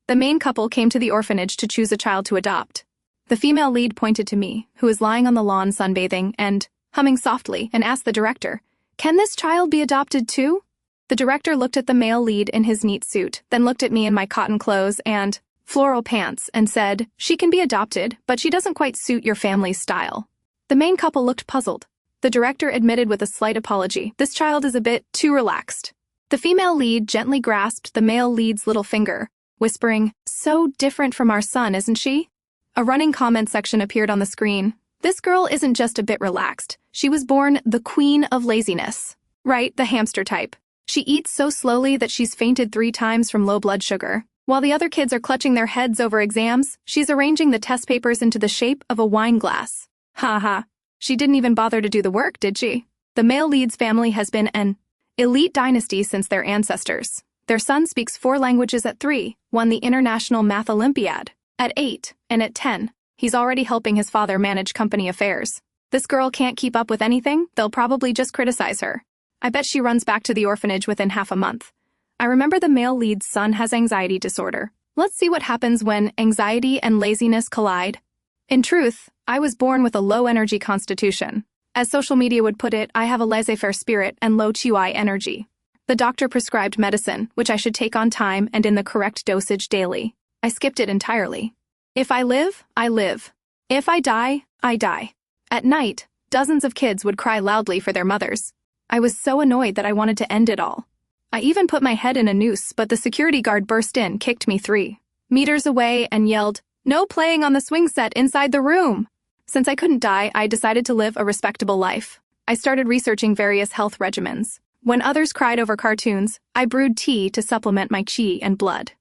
The main couple came to the orphanage to choose a child to adopt. The female lead pointed to me, who was lying on the lawn sunbathing and humming softly, and asked the director, "Can this child be adopted too?" The director looked at the male lead in his neat suit, then looked at me in my cotton clothes and floral pants and said, "She can be adopted, but she doesn't quite suit your family's style." The main couple looked puzzled. The director admitted with a slight apology, "This child is a bit too relaxed." The female lead gently grasped the male lead's little finger, whispering, "So different from our son, isn't she?" A running comment section appeared on the screen. "This girl isn't just a bit relaxed. She was born the queen of laziness. Right, the hamster type. She eats so slowly that she's fainted 3 times from low blood sugar. While the other kids are clutching their heads over exams, she's arranging the test papers into the shape of a wine glass. Ha ha. She didn't even bother to do the work, did she?" The male lead's family has been an elite dynasty since their ancestors. Their son speaks 4 languages at 3, won the International Math Olympiad at 8, and at 10, he's already helping his father manage company affairs. This girl can't keep up with anything, they'll probably just criticize her. I bet she runs back to the orphanage within half a month. I remember the male lead's son has anxiety disorder. Let's see what happens when anxiety and laziness collide. In truth, I was born with a low-energy constitution. As social media would put it, I have a laissez-faire spirit and low QI energy. The doctor prescribed medicine, which I should take on time and in the correct dosage daily. I skipped it entirely. If I live, I live. If I die, I die. At night, dozens of kids would cry loudly for their mothers. I was so annoyed that I wanted to end it all. I even put my head in a noose, but the security guard burst in, kicked me 3 meters away, and yelled, "No playing on the swing set inside the room!" Since I couldn't die, I decided to live a respectable life. I started researching various health regimens. When others cried over cartoons, I brewed tea to supplement my qi and blood.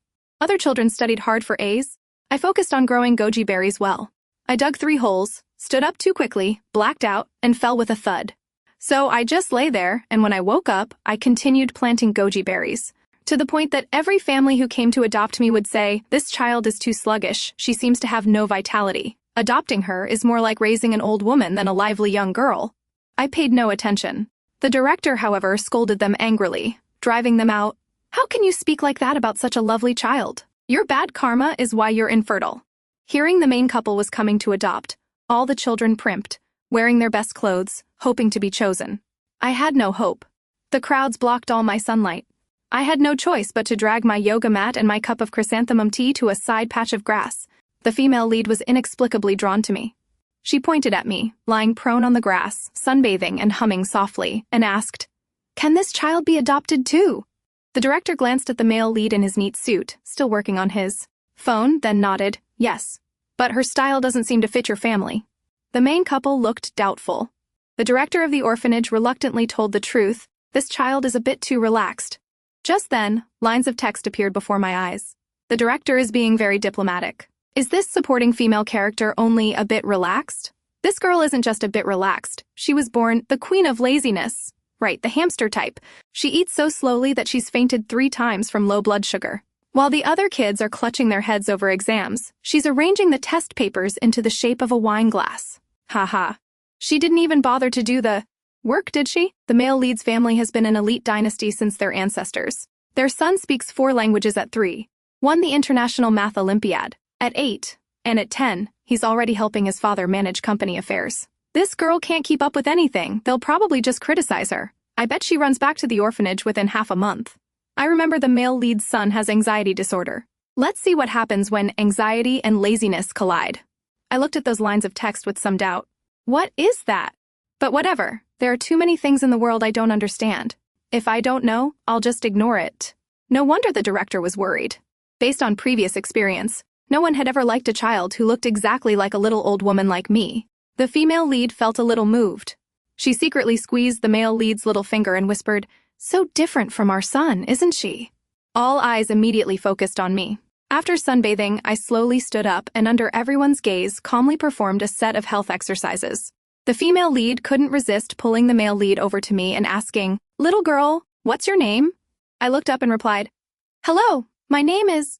Other children studied hard for A's. I focused on growing goji berries well. I dug 3 holes, stood up too quickly, blacked out, and fell with a thud. So I just lay there, and when I woke up, I continued planting goji berries, to the point that every family who came to adopt me would say, "This child is too sluggish, she seems to have no vitality. Adopting her is more like raising an old woman than a lively young girl." I paid no attention. The director, however, scolded them angrily, driving them out. "How can you speak like that about such a lovely child? Your bad karma is why you're infertile." Hearing the main couple was coming to adopt, all the children primped, wearing their best clothes, hoping to be chosen. I had no hope. The crowds blocked all my sunlight. I had no choice but to drag my yoga mat and my cup of chrysanthemum tea to a side patch of grass. The female lead was inexplicably drawn to me. She pointed at me, lying prone on the grass, sunbathing and humming softly, and asked, "Can this child be adopted too?" The director glanced at the male lead in his neat suit, still working on his phone, then nodded, "Yes. But her style doesn't seem to fit your family." The main couple looked doubtful. The director of the orphanage reluctantly told the truth, "This child is a bit too relaxed." Just then, lines of text appeared before my eyes. The director is being very diplomatic. Is this supporting female character only a bit relaxed? This girl isn't just a bit relaxed. She was born the queen of laziness. Right, the hamster type. She eats so slowly that she's fainted 3 times from low blood sugar. While the other kids are clutching their heads over exams, she's arranging the test papers into the shape of a wine glass. Ha ha. She didn't even bother to do the work, did she? The male lead's family has been an elite dynasty since their ancestors. Their son speaks 4 languages at 3, won the International Math Olympiad at 8, and at 10, he's already helping his father manage company affairs. This girl can't keep up with anything, they'll probably just criticize her. I bet she runs back to the orphanage within half a month. I remember the male lead's son has anxiety disorder. Let's see what happens when anxiety and laziness collide. I looked at those lines of text with some doubt. What is that? But whatever, there are too many things in the world I don't understand. If I don't know, I'll just ignore it. No wonder the director was worried. Based on previous experience, no one had ever liked a child who looked exactly like a little old woman like me. The female lead felt a little moved. She secretly squeezed the male lead's little finger and whispered, "So different from our son, isn't she?" All eyes immediately focused on me. After sunbathing, I slowly stood up and under everyone's gaze calmly performed a set of health exercises. The female lead couldn't resist pulling the male lead over to me and asking, "Little girl, what's your name?" I looked up and replied, "Hello, my name is..."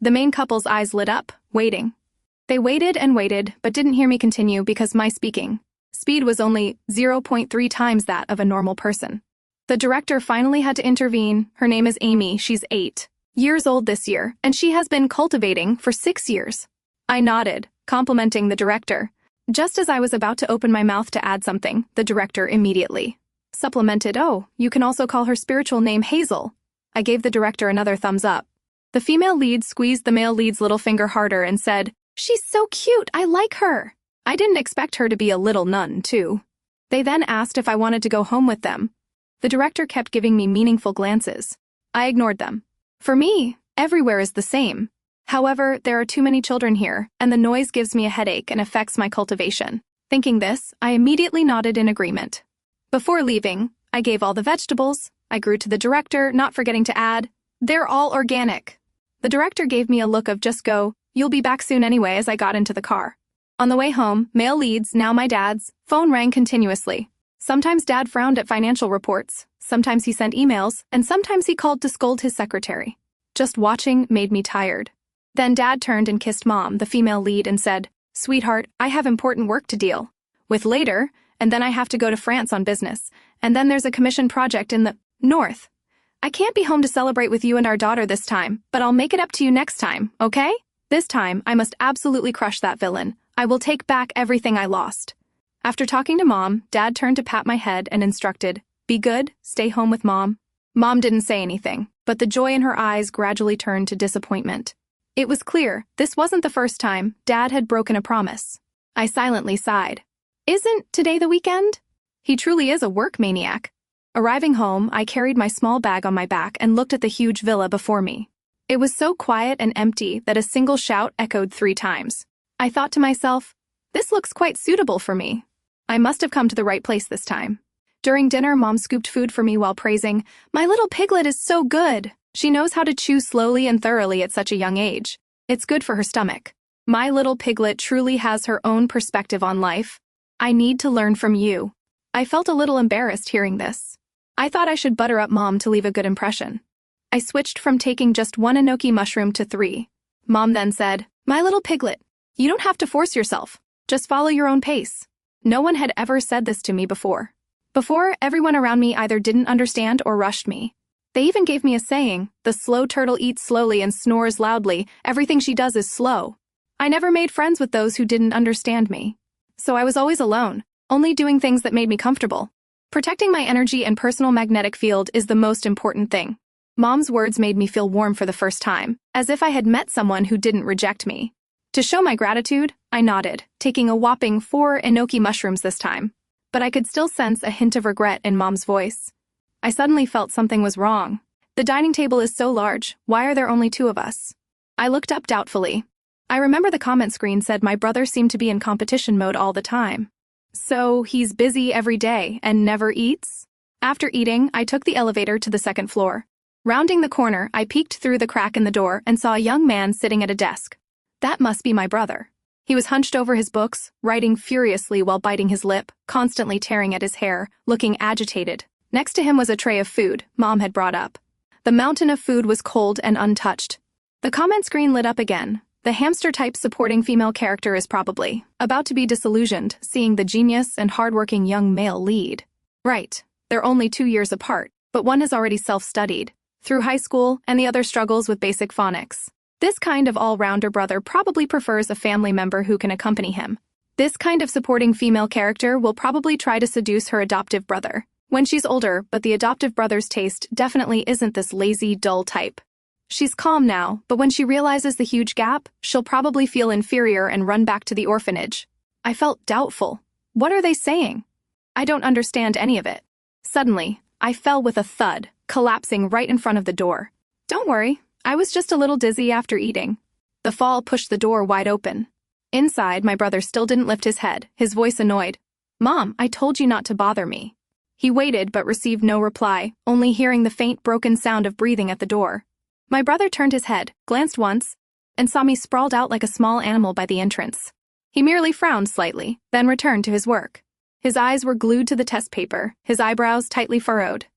The main couple's eyes lit up, waiting. They waited and waited, but didn't hear me continue because my speaking speed was only 0.3 times that of a normal person. The director finally had to intervene. "Her name is Amy, she's 8. years old this year, and she has been cultivating for 6 years. I nodded, complimenting the director. Just as I was about to open my mouth to add something, the director immediately supplemented, "Oh, you can also call her spiritual name Hazel." I gave the director another thumbs up. The female lead squeezed the male lead's little finger harder and said, "She's so cute, I like her." I didn't expect her to be a little nun, too. They then asked if I wanted to go home with them. The director kept giving me meaningful glances. I ignored them. For me, everywhere is the same. However, there are too many children here, and the noise gives me a headache and affects my cultivation. Thinking this, I immediately nodded in agreement. Before leaving, I gave all the vegetables. I grew to the director, not forgetting to add, "They're all organic." The director gave me a look of "just go, you'll be back soon anyway" as I got into the car. On the way home, male lead's, now my dad's, phone rang continuously. Sometimes Dad frowned at financial reports, sometimes he sent emails, and sometimes he called to scold his secretary. Just watching made me tired. Then Dad turned and kissed Mom, the female lead, and said, "Sweetheart, I have important work to deal with later, and then I have to go to France on business, and then there's a commission project in the north. I can't be home to celebrate with you and our daughter this time, but I'll make it up to you next time, okay? This time, I must absolutely crush that villain. I will take back everything I lost." After talking to Mom, Dad turned to pat my head and instructed, "Be good, stay home with Mom." Mom didn't say anything, but the joy in her eyes gradually turned to disappointment. It was clear this wasn't the first time Dad had broken a promise. I silently sighed. Isn't today the weekend? He truly is a work maniac. Arriving home, I carried my small bag on my back and looked at the huge villa before me. It was so quiet and empty that a single shout echoed 3 times. I thought to myself, this looks quite suitable for me. I must have come to the right place this time. During dinner, Mom scooped food for me while praising, "My little piglet is so good. She knows how to chew slowly and thoroughly at such a young age. It's good for her stomach. My little piglet truly has her own perspective on life. I need to learn from you." I felt a little embarrassed hearing this. I thought I should butter up Mom to leave a good impression. I switched from taking just 1 enoki mushroom to 3. Mom then said, "My little piglet, you don't have to force yourself. Just follow your own pace." No one had ever said this to me before. Before, everyone around me either didn't understand or rushed me. They even gave me a saying, "The slow turtle eats slowly and snores loudly. Everything she does is slow." I never made friends with those who didn't understand me. So I was always alone, only doing things that made me comfortable. Protecting my energy and personal magnetic field is the most important thing. Mom's words made me feel warm for the first time, as if I had met someone who didn't reject me. To show my gratitude, I nodded, taking a whopping 4 enoki mushrooms this time. But I could still sense a hint of regret in Mom's voice. I suddenly felt something was wrong. The dining table is so large, why are there only 2 of us? I looked up doubtfully. I remember the comment screen said my brother seemed to be in competition mode all the time. So he's busy every day and never eats? After eating, I took the elevator to the 2nd floor. Rounding the corner, I peeked through the crack in the door and saw a young man sitting at a desk. That must be my brother. He was hunched over his books, writing furiously while biting his lip, constantly tearing at his hair, looking agitated. Next to him was a tray of food Mom had brought up. The mountain of food was cold and untouched. The comment screen lit up again. The hamster-type supporting female character is probably about to be disillusioned, seeing the genius and hardworking young male lead. Right, they're only 2 years apart, but one has already self-studied through high school and the other struggles with basic phonics. This kind of all-rounder brother probably prefers a family member who can accompany him. This kind of supporting female character will probably try to seduce her adoptive brother when she's older, but the adoptive brother's taste definitely isn't this lazy, dull type. She's calm now, but when she realizes the huge gap, she'll probably feel inferior and run back to the orphanage. I felt doubtful. What are they saying? I don't understand any of it. Suddenly, I fell with a thud, collapsing right in front of the door. Don't worry, I was just a little dizzy after eating. The fall pushed the door wide open. Inside, my brother still didn't lift his head, his voice annoyed. "Mom, I told you not to bother me." He waited but received no reply, only hearing the faint broken sound of breathing at the door. My brother turned his head, glanced once, and saw me sprawled out like a small animal by the entrance. He merely frowned slightly, then returned to his work. His eyes were glued to the test paper, his eyebrows tightly furrowed.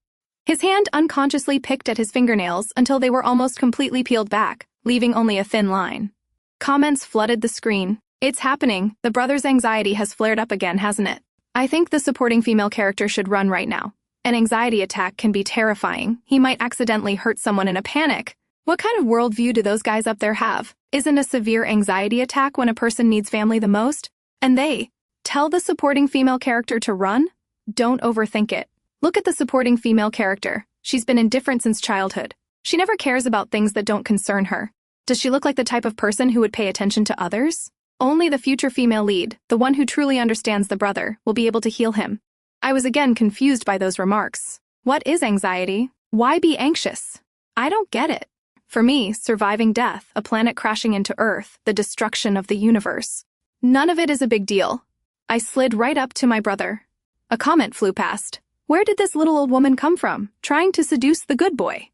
His hand unconsciously picked at his fingernails until they were almost completely peeled back, leaving only a thin line. Comments flooded the screen. "It's happening. The brother's anxiety has flared up again, hasn't it? I think the supporting female character should run right now. An anxiety attack can be terrifying. He might accidentally hurt someone in a panic. What kind of worldview do those guys up there have? Isn't a severe anxiety attack when a person needs family the most? And they tell the supporting female character to run? Don't overthink it. Look at the supporting female character. She's been indifferent since childhood. She never cares about things that don't concern her. Does she look like the type of person who would pay attention to others? Only the future female lead, the one who truly understands the brother, will be able to heal him. I was again confused by those remarks. What is anxiety? Why be anxious? I don't get it. For me, surviving death, a planet crashing into Earth, the destruction of the universe. None of it is a big deal. I slid right up to my brother. A comment flew past. Where did this little old woman come from, trying to seduce the good boy?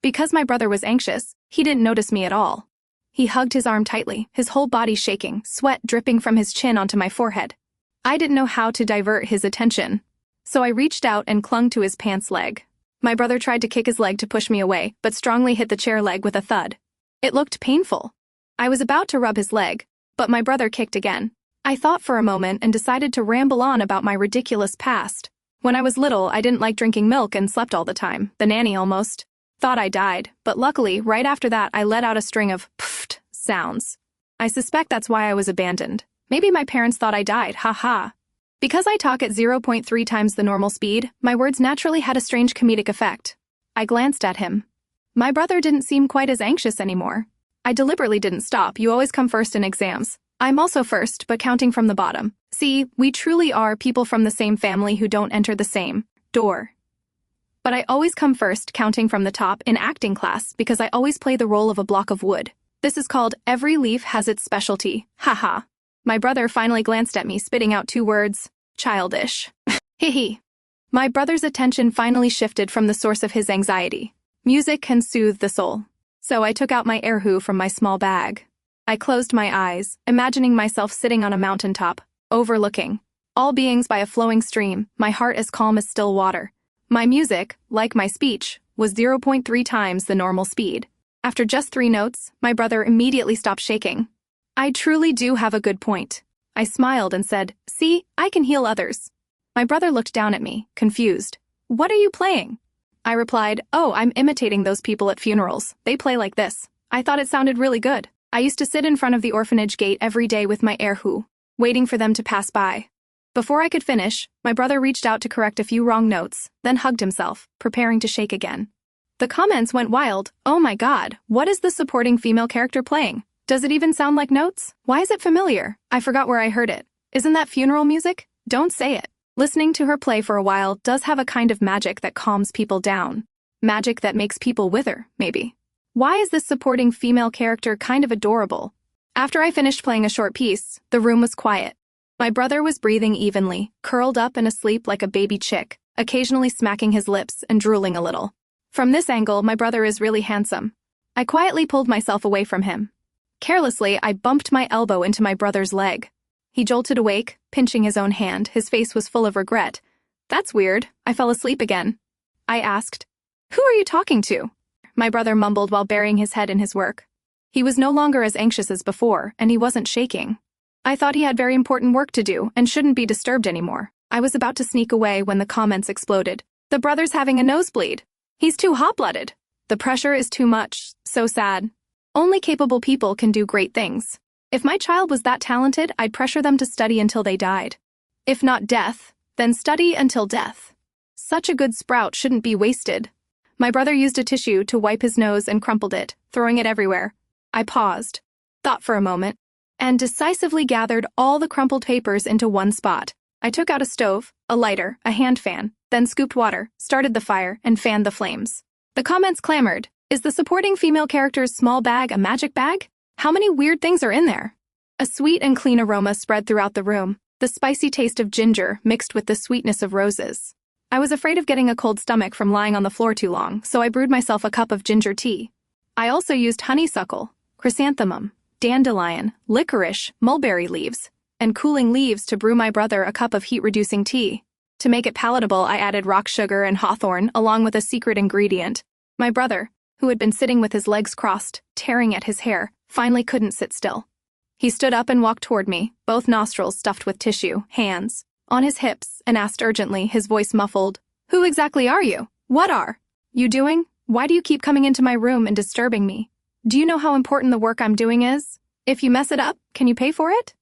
Because my brother was anxious, he didn't notice me at all. He hugged his arm tightly, his whole body shaking, sweat dripping from his chin onto my forehead. I didn't know how to divert his attention, so I reached out and clung to his pants leg. My brother tried to kick his leg to push me away, but strongly hit the chair leg with a thud. It looked painful. I was about to rub his leg, but my brother kicked again. I thought for a moment and decided to ramble on about my ridiculous past. When I was little, I didn't like drinking milk and slept all the time. The nanny almost thought I died, but luckily, right after that, I let out a string of pfft sounds. I suspect that's why I was abandoned. Maybe my parents thought I died, haha. Because I talk at 0.3 times the normal speed, my words naturally had a strange comedic effect. I glanced at him. My brother didn't seem quite as anxious anymore. I deliberately didn't stop. You always come first in exams. I'm also first, but counting from the bottom. See, we truly are people from the same family who don't enter the same door. But I always come first, counting from the top, in acting class because I always play the role of a block of wood. This is called every leaf has its specialty. Haha. My brother finally glanced at me, spitting out 2 words. Childish. Hehe. My brother's attention finally shifted from the source of his anxiety. Music can soothe the soul. So I took out my erhu from my small bag. I closed my eyes, imagining myself sitting on a mountaintop, overlooking all beings by a flowing stream, my heart as calm as still water. My music, like my speech, was 0.3 times the normal speed. After just 3 notes, my brother immediately stopped shaking. I truly do have a good point. I smiled and said, see, I can heal others. My brother looked down at me, confused. What are you playing? I replied, oh, I'm imitating those people at funerals. They play like this. I thought it sounded really good. I used to sit in front of the orphanage gate every day with my erhu, waiting for them to pass by. Before I could finish, my brother reached out to correct a few wrong notes, then hugged himself, preparing to shake again. The comments went wild. Oh my god, what is the supporting female character playing? Does it even sound like notes? Why is it familiar? I forgot where I heard it. Isn't that funeral music? Don't say it. Listening to her play for a while does have a kind of magic that calms people down. Magic that makes people wither, maybe. Why is this supporting female character kind of adorable? After I finished playing a short piece, the room was quiet. My brother was breathing evenly, curled up and asleep like a baby chick, occasionally smacking his lips and drooling a little. From this angle, my brother is really handsome. I quietly pulled myself away from him. Carelessly, I bumped my elbow into my brother's leg. He jolted awake, pinching his own hand. His face was full of regret. That's weird. I fell asleep again. I asked, who are you talking to? My brother mumbled while burying his head in his work. He was no longer as anxious as before, and he wasn't shaking. I thought he had very important work to do and shouldn't be disturbed anymore. I was about to sneak away when the comments exploded. The brother's having a nosebleed. He's too hot-blooded. The pressure is too much. So sad. Only capable people can do great things. If my child was that talented, I'd pressure them to study until they died. If not death, then study until death. Such a good sprout shouldn't be wasted. My brother used a tissue to wipe his nose and crumpled it, throwing it everywhere. I paused, thought for a moment, and decisively gathered all the crumpled papers into one spot. I took out a stove, a lighter, a hand fan, then scooped water, started the fire, and fanned the flames. The comments clamored, is the supporting female character's small bag a magic bag? How many weird things are in there? A sweet and clean aroma spread throughout the room, the spicy taste of ginger mixed with the sweetness of roses. I was afraid of getting a cold stomach from lying on the floor too long, so I brewed myself a cup of ginger tea. I also used honeysuckle, chrysanthemum, dandelion, licorice, mulberry leaves, and cooling leaves to brew my brother a cup of heat-reducing tea. To make it palatable, I added rock sugar and hawthorn along with a secret ingredient. My brother, who had been sitting with his legs crossed, tearing at his hair, finally couldn't sit still. He stood up and walked toward me, both nostrils stuffed with tissue, hands on his hips, and asked urgently, his voice muffled, "Who exactly are you? What are you doing?" Why do you keep coming into my room and disturbing me? Do you know how important the work I'm doing is? If you mess it up, can you pay for it?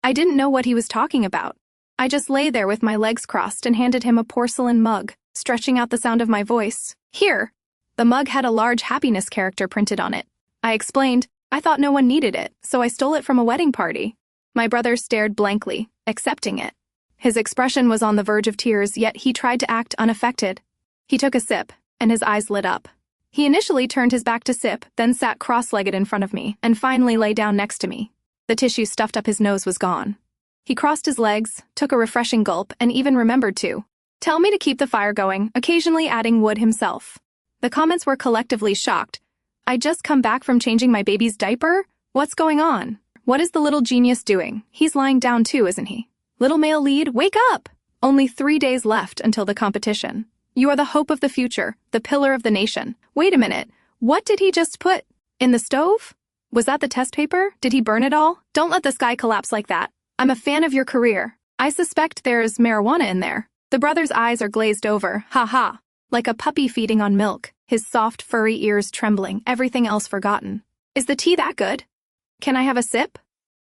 I didn't know what he was talking about. I just lay there with my legs crossed and handed him a porcelain mug, stretching out the sound of my voice. Here. The mug had a large happiness character printed on it. I explained, I thought no one needed it, so I stole it from a wedding party. My brother stared blankly, accepting it. His expression was on the verge of tears, yet he tried to act unaffected. He took a sip, and his eyes lit up. He initially turned his back to sip, then sat cross-legged in front of me, and finally lay down next to me. The tissue stuffed up his nose was gone. He crossed his legs, took a refreshing gulp, and even remembered to tell me to keep the fire going, occasionally adding wood himself. The comments were collectively shocked. I'd just come back from changing my baby's diaper? What's going on? What is the little genius doing? He's lying down too, isn't he? Little male lead, wake up! Only 3 days left until the competition. You are the hope of the future, the pillar of the nation. Wait a minute, what did he just put in the stove? Was that the test paper? Did he burn it all? Don't let the sky collapse like that. I'm a fan of your career. I suspect there's marijuana in there. The brother's eyes are glazed over, ha, like a puppy feeding on milk, his soft, furry ears trembling, everything else forgotten. Is the tea that good? Can I have a sip?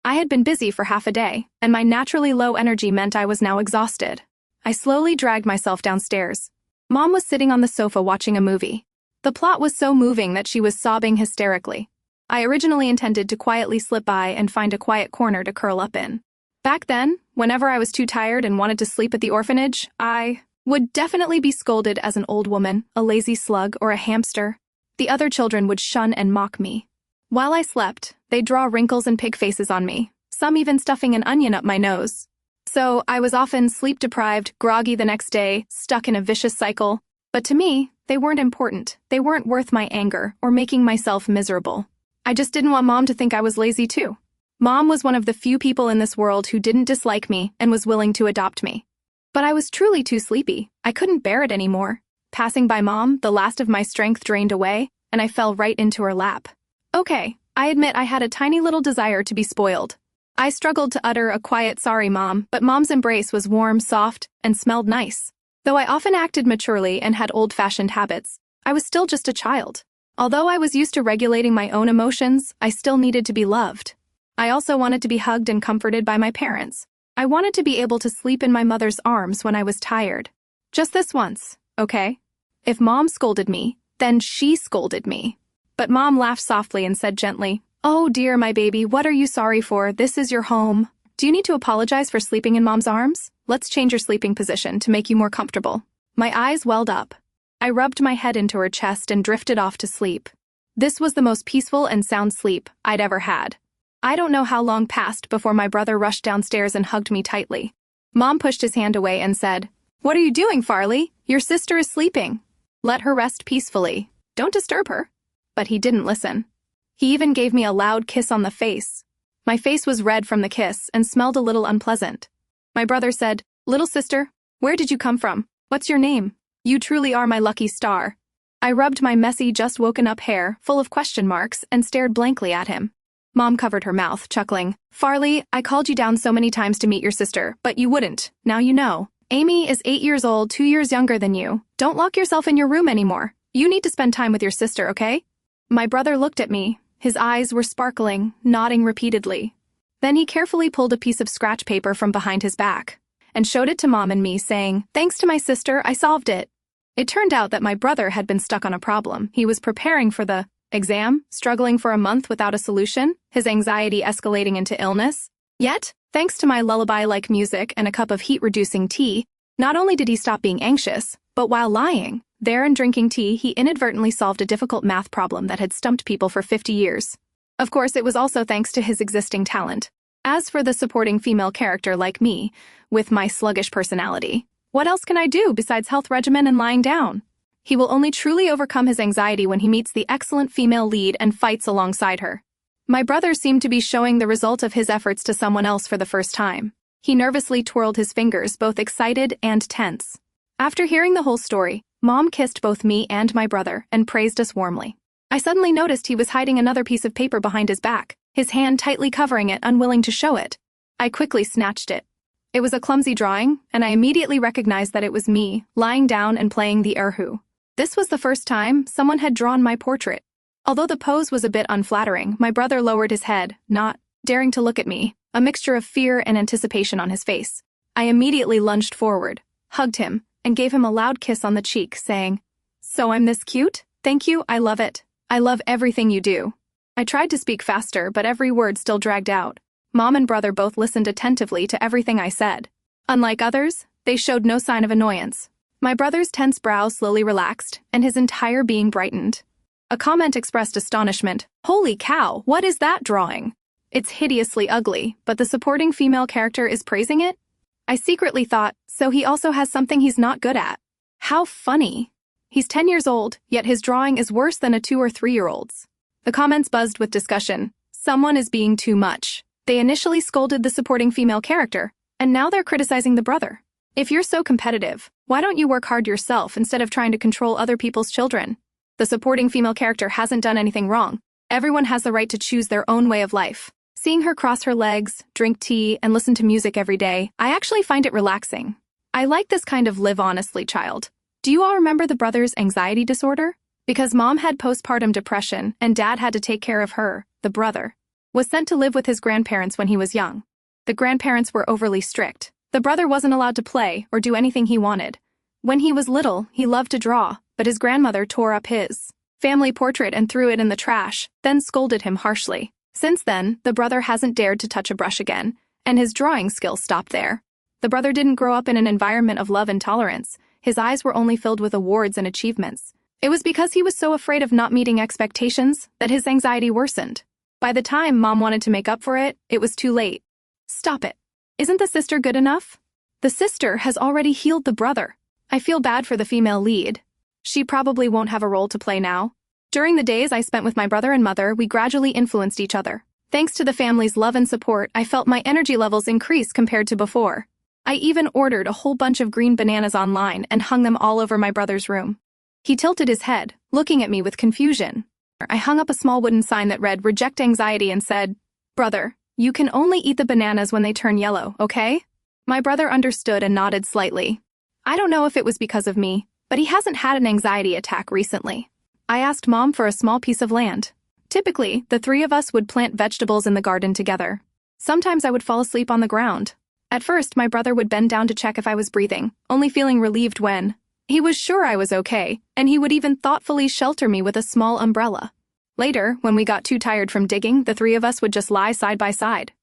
I had been busy for half a day, and my naturally low energy meant I was now exhausted. I slowly dragged myself downstairs. Mom was sitting on the sofa watching a movie. The plot was so moving that she was sobbing hysterically. I originally intended to quietly slip by and find a quiet corner to curl up in. Back then, whenever I was too tired and wanted to sleep at the orphanage, I would definitely be scolded as an old woman, a lazy slug, or a hamster. The other children would shun and mock me. While I slept, they'd draw wrinkles and pig faces on me, some even stuffing an onion up my nose. So I was often sleep-deprived, groggy the next day, stuck in a vicious cycle. But to me, they weren't important. They weren't worth my anger or making myself miserable. I just didn't want Mom to think I was lazy too. Mom was one of the few people in this world who didn't dislike me and was willing to adopt me. But I was truly too sleepy. I couldn't bear it anymore. Passing by Mom, the last of my strength drained away, and I fell right into her lap. Okay, I admit I had a tiny little desire to be spoiled. I struggled to utter a quiet sorry, Mom, but Mom's embrace was warm, soft, and smelled nice. Though I often acted maturely and had old-fashioned habits, I was still just a child. Although I was used to regulating my own emotions, I still needed to be loved. I also wanted to be hugged and comforted by my parents. I wanted to be able to sleep in my mother's arms when I was tired. Just this once, okay? If Mom scolded me, then she scolded me. But Mom laughed softly and said gently, "Oh dear, my baby, what are you sorry for? This is your home. Do you need to apologize for sleeping in Mom's arms? Let's change your sleeping position to make you more comfortable." My eyes welled up. I rubbed my head into her chest and drifted off to sleep. This was the most peaceful and sound sleep I'd ever had. I don't know how long passed before my brother rushed downstairs and hugged me tightly. Mom pushed his hand away and said, "What are you doing, Farley? Your sister is sleeping. Let her rest peacefully. Don't disturb her." But he didn't listen. He even gave me a loud kiss on the face. My face was red from the kiss and smelled a little unpleasant. My brother said, "Little sister, where did you come from? What's your name? You truly are my lucky star." I rubbed my messy, just-woken-up hair, full of question marks, and stared blankly at him. Mom covered her mouth, chuckling. "Farley, I called you down so many times to meet your sister, but you wouldn't. Now you know. Amy is 8 years old, 2 years younger than you. Don't lock yourself in your room anymore. You need to spend time with your sister, okay?" My brother looked at me. His eyes were sparkling, nodding repeatedly. Then he carefully pulled a piece of scratch paper from behind his back and showed it to Mom and me, saying, "Thanks to my sister, I solved it." It turned out that my brother had been stuck on a problem. He was preparing for the exam, struggling for a month without a solution, his anxiety escalating into illness. Yet, thanks to my lullaby-like music and a cup of heat-reducing tea, not only did he stop being anxious, but while lying there and drinking tea, he inadvertently solved a difficult math problem that had stumped people for 50 years. Of course, it was also thanks to his existing talent. As for the supporting female character like me, with my sluggish personality, what else can I do besides health regimen and lying down? He will only truly overcome his anxiety when he meets the excellent female lead and fights alongside her. My brother seemed to be showing the result of his efforts to someone else for the first time. He nervously twirled his fingers, both excited and tense. After hearing the whole story, Mom kissed both me and my brother and praised us warmly. I suddenly noticed he was hiding another piece of paper behind his back, his hand tightly covering it, unwilling to show it. I quickly snatched it. It was a clumsy drawing, and I immediately recognized that it was me, lying down and playing the erhu. This was the first time someone had drawn my portrait. Although the pose was a bit unflattering, my brother lowered his head, not daring to look at me, a mixture of fear and anticipation on his face. I immediately lunged forward, hugged him, and gave him a loud kiss on the cheek, saying, "So I'm this cute? Thank you, I love it. I love everything you do." I tried to speak faster, but every word still dragged out. Mom and brother both listened attentively to everything I said. Unlike others, they showed no sign of annoyance. My brother's tense brow slowly relaxed, and his entire being brightened. A comment expressed astonishment. "Holy cow, what is that drawing? It's hideously ugly, but the supporting female character is praising it?" I secretly thought, so he also has something he's not good at. How funny. He's 10 years old, yet his drawing is worse than a 2- or 3-year-old's. The comments buzzed with discussion. Someone is being too much. They initially scolded the supporting female character, and now they're criticizing the brother. If you're so competitive, why don't you work hard yourself instead of trying to control other people's children? The supporting female character hasn't done anything wrong. Everyone has the right to choose their own way of life. Seeing her cross her legs, drink tea, and listen to music every day, I actually find it relaxing. I like this kind of live honestly child. Do you all remember the brother's anxiety disorder? Because mom had postpartum depression and dad had to take care of her, the brother was sent to live with his grandparents when he was young. The grandparents were overly strict. The brother wasn't allowed to play or do anything he wanted. When he was little, he loved to draw, but his grandmother tore up his family portrait and threw it in the trash, then scolded him harshly. Since then, the brother hasn't dared to touch a brush again, and his drawing skills stopped there. The brother didn't grow up in an environment of love and tolerance. His eyes were only filled with awards and achievements. It was because he was so afraid of not meeting expectations that his anxiety worsened. By the time mom wanted to make up for it, it was too late. Stop it. Isn't the sister good enough? The sister has already healed the brother. I feel bad for the female lead. She probably won't have a role to play now. During the days I spent with my brother and mother, we gradually influenced each other. Thanks to the family's love and support, I felt my energy levels increase compared to before. I even ordered a whole bunch of green bananas online and hung them all over my brother's room. He tilted his head, looking at me with confusion. I hung up a small wooden sign that read, "Reject anxiety," and said, "Brother, you can only eat the bananas when they turn yellow, okay?" My brother understood and nodded slightly. I don't know if it was because of me, but he hasn't had an anxiety attack recently. I asked mom for a small piece of land. Typically, the three of us would plant vegetables in the garden together. Sometimes I would fall asleep on the ground. At first, my brother would bend down to check if I was breathing, only feeling relieved when he was sure I was okay, and he would even thoughtfully shelter me with a small umbrella. Later, when we got too tired from digging, the three of us would just lie side by side,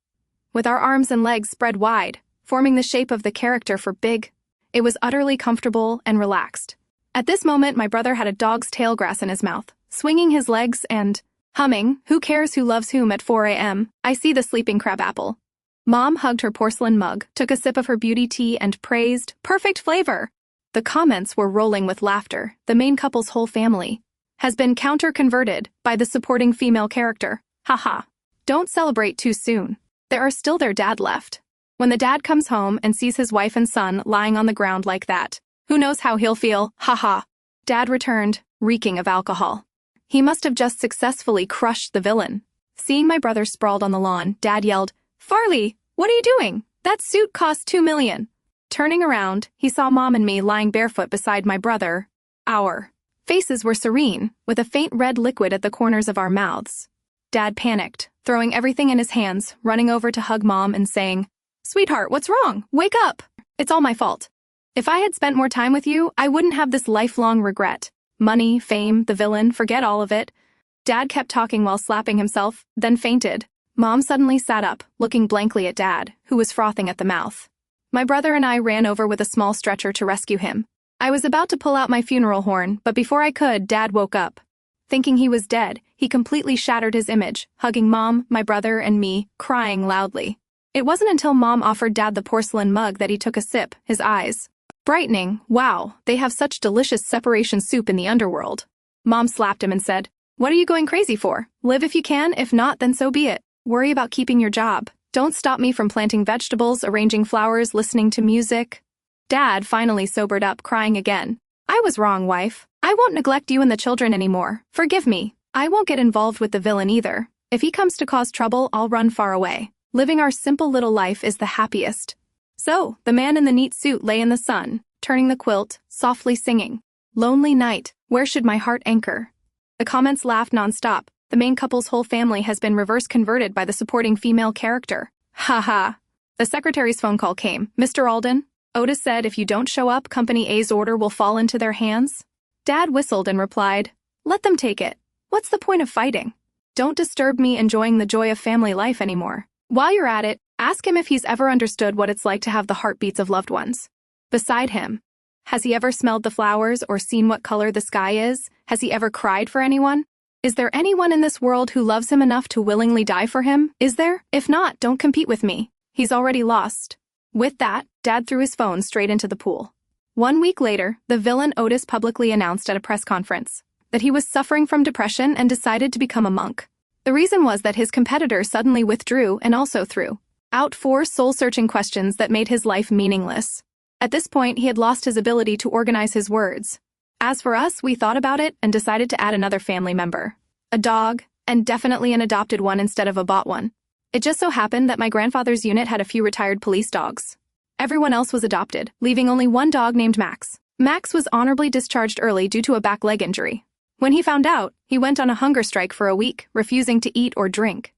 with our arms and legs spread wide, forming the shape of the character for Big. It was utterly comfortable and relaxed. At this moment, my brother had a dog's tail grass in his mouth, swinging his legs and humming, "Who cares who loves whom at 4 a.m. I see the sleeping crab apple." Mom hugged her porcelain mug, took a sip of her beauty tea, and praised, "Perfect flavor." The comments were rolling with laughter. The main couple's whole family has been counter-converted by the supporting female character. Haha. Don't celebrate too soon. There are still their dad left. When the dad comes home and sees his wife and son lying on the ground like that, who knows how he'll feel? Haha. Dad returned, reeking of alcohol. He must have just successfully crushed the villain. Seeing my brother sprawled on the lawn, Dad yelled, "Farley, what are you doing? That suit cost $2 million. Turning around, he saw Mom and me lying barefoot beside my brother. Our faces were serene, with a faint red liquid at the corners of our mouths. Dad panicked, throwing everything in his hands, running over to hug Mom and saying, "Sweetheart, what's wrong? Wake up. It's all my fault. If I had spent more time with you, I wouldn't have this lifelong regret. Money, fame, the villain, forget all of it." Dad kept talking while slapping himself, then fainted. Mom suddenly sat up, looking blankly at Dad, who was frothing at the mouth. My brother and I ran over with a small stretcher to rescue him. I was about to pull out my funeral horn, but before I could, Dad woke up. Thinking he was dead, he completely shattered his image, hugging Mom, my brother, and me, crying loudly. It wasn't until Mom offered Dad the porcelain mug that he took a sip, his eyes brightening. "Wow, they have such delicious separation soup in the underworld." Mom slapped him and said, "What are you going crazy for? Live if you can, if not, then so be it. Worry about keeping your job. Don't stop me from planting vegetables, arranging flowers, listening to music." Dad finally sobered up, crying again. "I was wrong, wife. I won't neglect you and the children anymore. Forgive me. I won't get involved with the villain either. If he comes to cause trouble, I'll run far away. Living our simple little life is the happiest." So, the man in the neat suit lay in the sun, turning the quilt, softly singing, "Lonely night, Where should my heart anchor? The comments laughed nonstop. The main couple's whole family has been reverse converted by the supporting female character. Ha ha. The secretary's phone call came. Mr. Alden, Otis said if you don't show up, Company A's order will fall into their hands. Dad whistled and replied, let them take it. What's the point of fighting? Don't disturb me enjoying the joy of family life anymore. While you're at it, ask him if he's ever understood what it's like to have the heartbeats of loved ones beside him. Has he ever smelled the flowers or seen what color the sky is? Has he ever cried for anyone? Is there anyone in this world who loves him enough to willingly die for him? Is there? If not, don't compete with me. He's already lost. With that, Dad threw his phone straight into the pool. 1 week later, the villain Otis publicly announced at a press conference that he was suffering from depression and decided to become a monk. The reason was that his competitor suddenly withdrew and also threw out 4 soul-searching questions that made his life meaningless. At this point, he had lost his ability to organize his words. As for us, we thought about it and decided to add another family member. A dog, and definitely an adopted one instead of a bought one. It just so happened that my grandfather's unit had a few retired police dogs. Everyone else was adopted, leaving only one dog named Max. Max was honorably discharged early due to a back leg injury. When he found out, he went on a hunger strike for a week, refusing to eat or drink.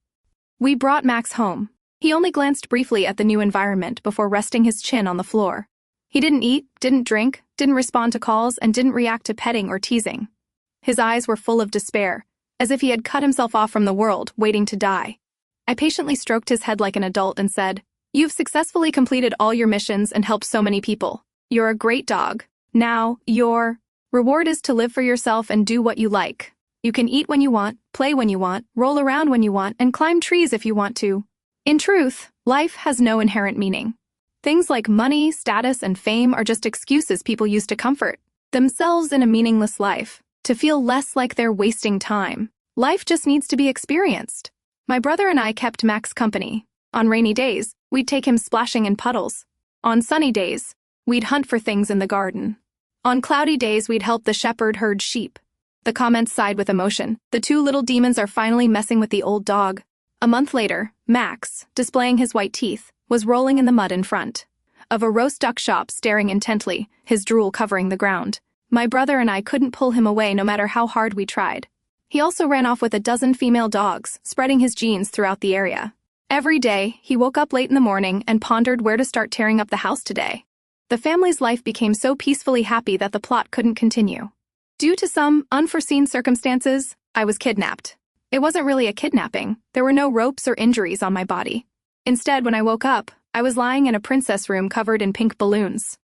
We brought Max home. He only glanced briefly at the new environment before resting his chin on the floor. He didn't eat, didn't drink, didn't respond to calls, and didn't react to petting or teasing. His eyes were full of despair, as if he had cut himself off from the world, waiting to die. I patiently stroked his head like an adult and said, "You've successfully completed all your missions and helped so many people. You're a great dog. Now, your reward is to live for yourself and do what you like. You can eat when you want, play when you want, roll around when you want, and climb trees if you want to." In truth, life has no inherent meaning. Things like money, status, and fame are just excuses people use to comfort themselves in a meaningless life, to feel less like they're wasting time. Life just needs to be experienced. My brother and I kept Max company. On rainy days, we'd take him splashing in puddles. On sunny days, we'd hunt for things in the garden. On cloudy days, we'd help the shepherd herd sheep. The comments sighed with emotion. The 2 little demons are finally messing with the old dog. A month later, Max, displaying his white teeth, was rolling in the mud in front of a roast duck shop, staring intently, his drool covering the ground. My brother and I couldn't pull him away no matter how hard we tried. He also ran off with a dozen female dogs, spreading his genes throughout the area. Every day, he woke up late in the morning and pondered where to start tearing up the house today. The family's life became so peacefully happy that the plot couldn't continue. Due to some unforeseen circumstances, I was kidnapped. It wasn't really a kidnapping. There were no ropes or injuries on my body. Instead, when I woke up, I was lying in a princess room covered in pink balloons.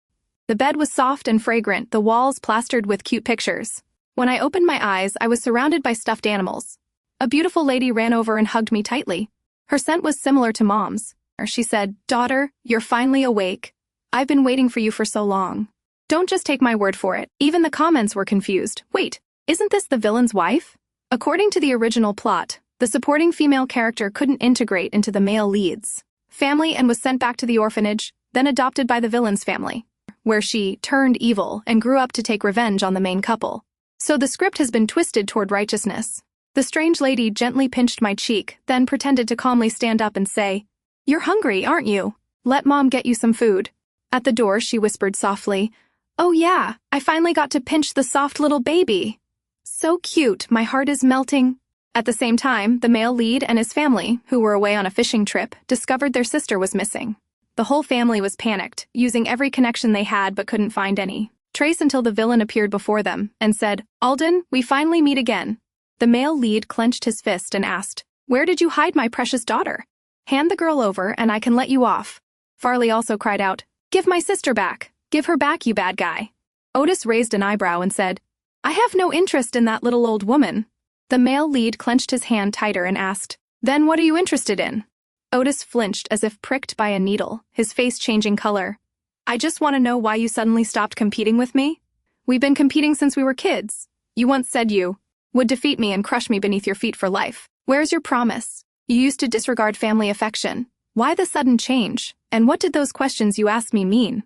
The bed was soft and fragrant, the walls plastered with cute pictures. When I opened my eyes, I was surrounded by stuffed animals. A beautiful lady ran over and hugged me tightly. Her scent was similar to Mom's. She said, "Daughter, you're finally awake. I've been waiting for you for so long." Don't just take my word for it. Even the comments were confused. Wait, isn't this the villain's wife? According to the original plot, the supporting female character couldn't integrate into the male lead's family and was sent back to the orphanage, then adopted by the villain's family, where she turned evil and grew up to take revenge on the main couple. So the script has been twisted toward righteousness. The strange lady gently pinched my cheek, then pretended to calmly stand up and say, "You're hungry, aren't you? Let Mom get you some food." At the door, she whispered softly, "Oh yeah, I finally got to pinch the soft little baby. So cute, my heart is melting." At the same time, the male lead and his family, who were away on a fishing trip, discovered their sister was missing. The whole family was panicked, using every connection they had but couldn't find any trace until the villain appeared before them and said, "Alden, we finally meet again." The male lead clenched his fist and asked, "Where did you hide my precious daughter? Hand the girl over and I can let you off." Farley also cried out, "Give my sister back. Give her back, you bad guy." Otis raised an eyebrow and said, "I have no interest in that little old woman." The male lead clenched his hand tighter and asked, "Then what are you interested in?" Otis flinched as if pricked by a needle, his face changing color. "I just want to know why you suddenly stopped competing with me. We've been competing since we were kids. You once said you would defeat me and crush me beneath your feet for life. Where's your promise? You used to disregard family affection. Why the sudden change? And what did those questions you asked me mean?"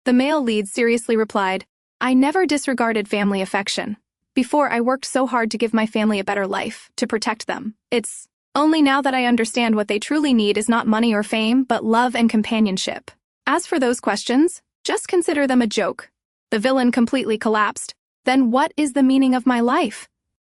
The male lead seriously replied, "I never disregarded family affection. Before, I worked so hard to give my family a better life, to protect them. It's only now that I understand what they truly need is not money or fame, but love and companionship. As for those questions, just consider them a joke." The villain completely collapsed. Then what is the meaning of my life?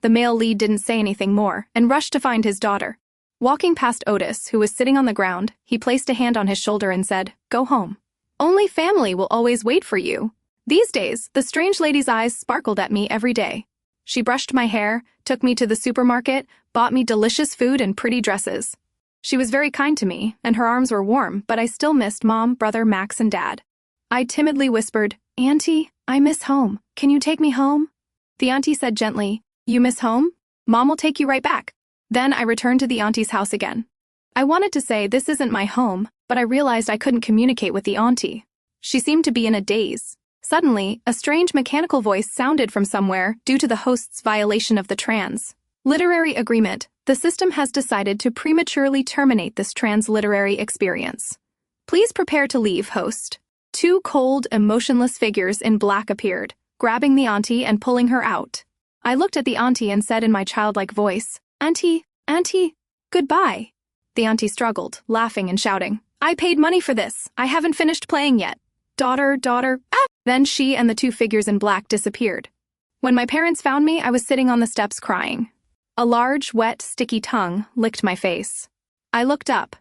The male lead didn't say anything more and rushed to find his daughter. Walking past Otis, who was sitting on the ground, he placed a hand on his shoulder and said, "Go home. Only family will always wait for you." These days, the strange lady's eyes sparkled at me every day. She brushed my hair, took me to the supermarket, bought me delicious food and pretty dresses. She was very kind to me, and her arms were warm, but I still missed Mom, brother, Max, and Dad. I timidly whispered, "Auntie, I miss home. Can you take me home?" The auntie said gently, "You miss home? Mom will take you right back." Then I returned to the auntie's house again. I wanted to say this isn't my home, but I realized I couldn't communicate with the auntie. She seemed to be in a daze. Suddenly, a strange mechanical voice sounded from somewhere due to the host's violation of the transliterary agreement. The system has decided to prematurely terminate this transliterary experience. Please prepare to leave, host. Two cold, emotionless figures in black appeared, grabbing the auntie and pulling her out. I looked at the auntie and said in my childlike voice, "Auntie, goodbye." The auntie struggled, laughing and shouting, "I paid money for this. I haven't finished playing yet. Daughter, ah!" Then she and the two figures in black disappeared. When my parents found me, I was sitting on the steps crying. A large, wet, sticky tongue licked my face. I looked up.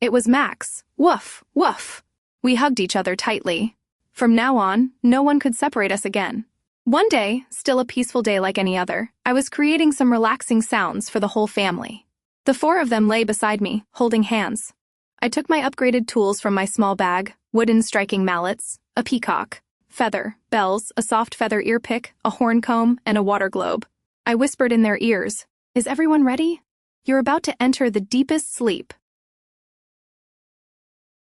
It was Max. Woof, woof. We hugged each other tightly. From now on, no one could separate us again. One day, still a peaceful day like any other, I was creating some relaxing sounds for the whole family. The four of them lay beside me, holding hands. I took my upgraded tools from my small bag, wooden striking mallets, a peacock, feather, bells, a soft feather ear pick, a horn comb, and a water globe. I whispered in their ears, "Is everyone ready? You're about to enter the deepest sleep."